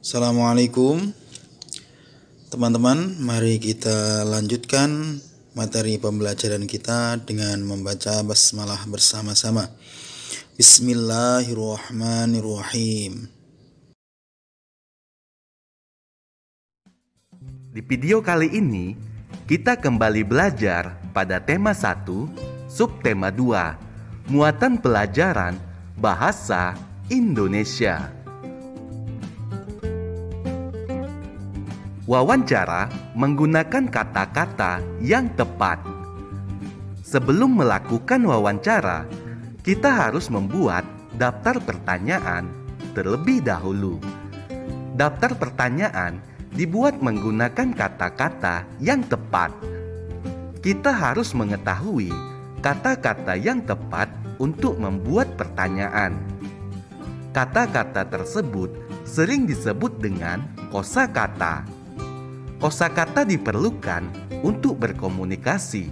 Assalamualaikum teman-teman, mari kita lanjutkan materi pembelajaran kita dengan membaca basmalah bersama-sama. Bismillahirrahmanirrahim. Di video kali ini, kita kembali belajar pada tema 1, subtema 2, muatan pelajaran Bahasa Indonesia. Wawancara menggunakan kata-kata yang tepat. Sebelum melakukan wawancara, kita harus membuat daftar pertanyaan terlebih dahulu. Daftar pertanyaan dibuat menggunakan kata-kata yang tepat. Kita harus mengetahui kata-kata yang tepat untuk membuat pertanyaan. Kata-kata tersebut sering disebut dengan kosakata. Kosakata diperlukan untuk berkomunikasi,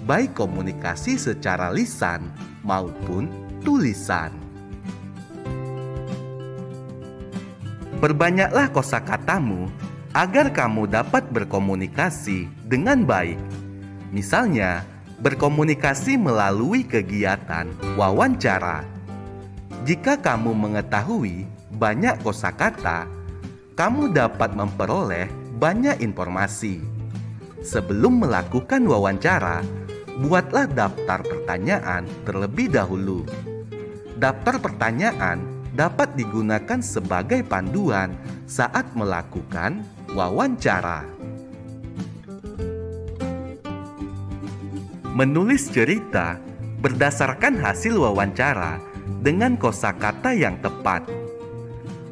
baik komunikasi secara lisan maupun tulisan. Perbanyaklah kosakatamu agar kamu dapat berkomunikasi dengan baik. Misalnya, berkomunikasi melalui kegiatan wawancara. Jika kamu mengetahui banyak kosakata, kamu dapat memperoleh banyak informasi. Sebelum melakukan wawancara, buatlah daftar pertanyaan terlebih dahulu. Daftar pertanyaan dapat digunakan sebagai panduan saat melakukan wawancara. Menulis cerita berdasarkan hasil wawancara dengan kosakata yang tepat.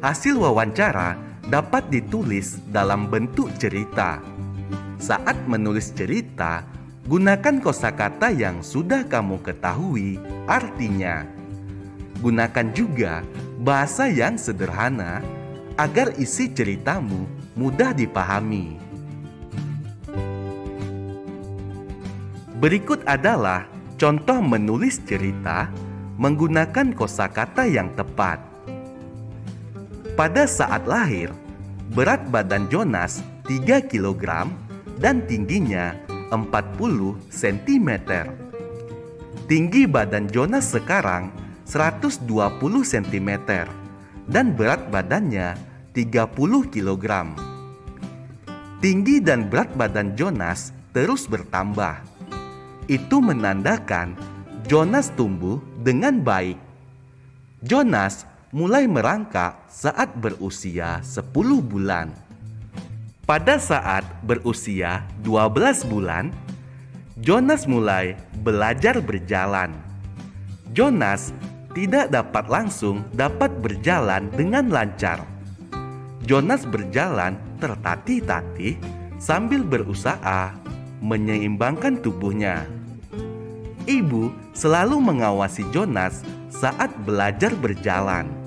Hasil wawancara dapat ditulis dalam bentuk cerita. Saat menulis cerita, gunakan kosakata yang sudah kamu ketahui artinya. Gunakan juga bahasa yang sederhana agar isi ceritamu mudah dipahami. Berikut adalah contoh menulis cerita menggunakan kosakata yang tepat. Pada saat lahir, berat badan Jonas 3 kg dan tingginya 40 cm. Tinggi badan Jonas sekarang 120 cm dan berat badannya 30 kg. Tinggi dan berat badan Jonas terus bertambah. Itu menandakan Jonas tumbuh dengan baik. Jonas mulai merangkak saat berusia 10 bulan. Pada saat berusia 12 bulan, Jonas mulai belajar berjalan. Jonas tidak dapat langsung dapat berjalan dengan lancar. Jonas berjalan tertatih-tatih sambil berusaha menyeimbangkan tubuhnya. Ibu selalu mengawasi Jonas saat belajar berjalan.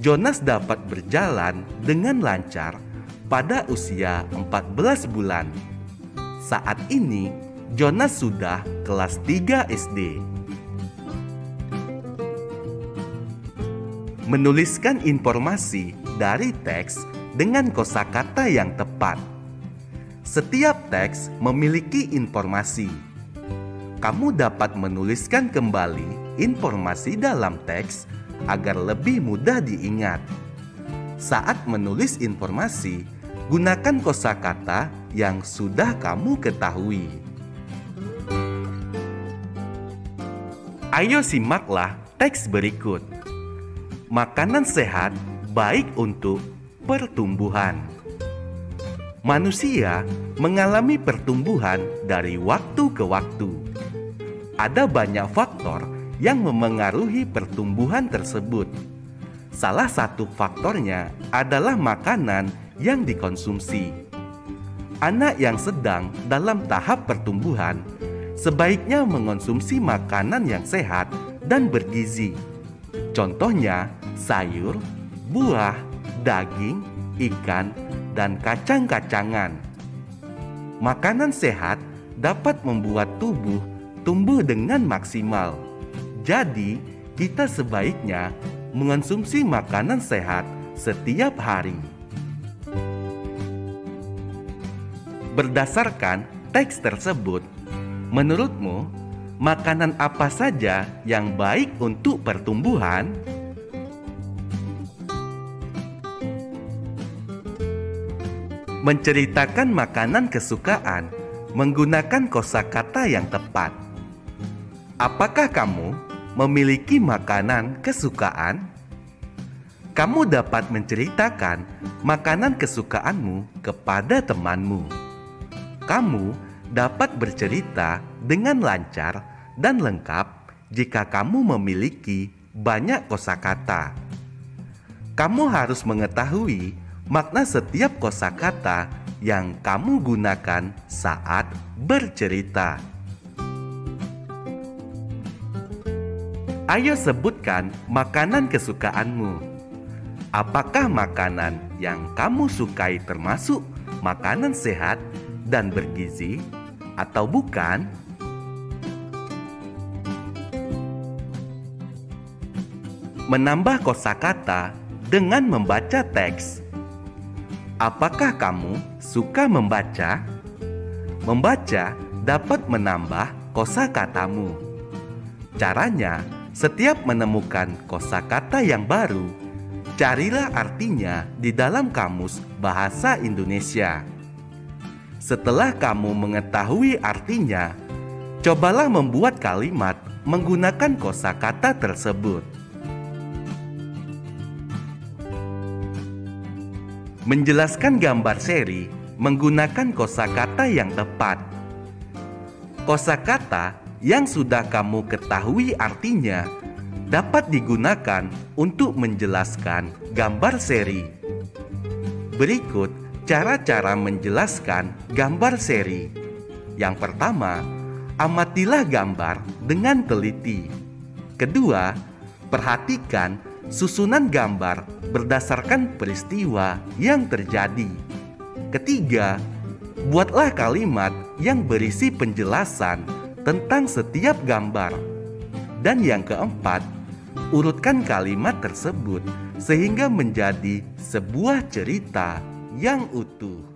Jonas dapat berjalan dengan lancar pada usia 14 bulan. Saat ini, Jonas sudah kelas 3 SD. Menuliskan informasi dari teks dengan kosakata yang tepat. Setiap teks memiliki informasi. Kamu dapat menuliskan kembali informasi dalam teks agar lebih mudah diingat. Saat menulis informasi, gunakan kosakata yang sudah kamu ketahui. Ayo simaklah teks berikut. Makanan sehat baik untuk pertumbuhan. Manusia mengalami pertumbuhan dari waktu ke waktu. Ada banyak faktor yang memengaruhi pertumbuhan tersebut. Salah satu faktornya adalah makanan yang dikonsumsi. Anak yang sedang dalam tahap pertumbuhan sebaiknya mengonsumsi makanan yang sehat dan bergizi. Contohnya sayur, buah, daging, ikan, dan kacang-kacangan. Makanan sehat dapat membuat tubuh tumbuh dengan maksimal. Jadi, kita sebaiknya mengonsumsi makanan sehat setiap hari. Berdasarkan teks tersebut, menurutmu makanan apa saja yang baik untuk pertumbuhan? Menceritakan makanan kesukaan menggunakan kosakata yang tepat. Apakah kamu memiliki makanan kesukaan? Kamu dapat menceritakan makanan kesukaanmu kepada temanmu. Kamu dapat bercerita dengan lancar dan lengkap jika kamu memiliki banyak kosakata. Kamu harus mengetahui makna setiap kosakata yang kamu gunakan saat bercerita. Ayo sebutkan makanan kesukaanmu. Apakah makanan yang kamu sukai termasuk makanan sehat dan bergizi atau bukan? Menambah kosakata dengan membaca teks. Apakah kamu suka membaca? Membaca dapat menambah kosakatamu. Caranya, setiap menemukan kosakata yang baru, carilah artinya di dalam kamus bahasa Indonesia. Setelah kamu mengetahui artinya, cobalah membuat kalimat menggunakan kosakata tersebut. Menjelaskan gambar seri menggunakan kosakata yang tepat. Kosakata yang sudah kamu ketahui artinya dapat digunakan untuk menjelaskan gambar seri. Berikut cara-cara menjelaskan gambar seri. Yang pertama, amatilah gambar dengan teliti. Kedua, perhatikan susunan gambar berdasarkan peristiwa yang terjadi. Ketiga, buatlah kalimat yang berisi penjelasan tentang setiap gambar. Dan yang keempat, urutkan kalimat tersebut sehingga menjadi sebuah cerita yang utuh.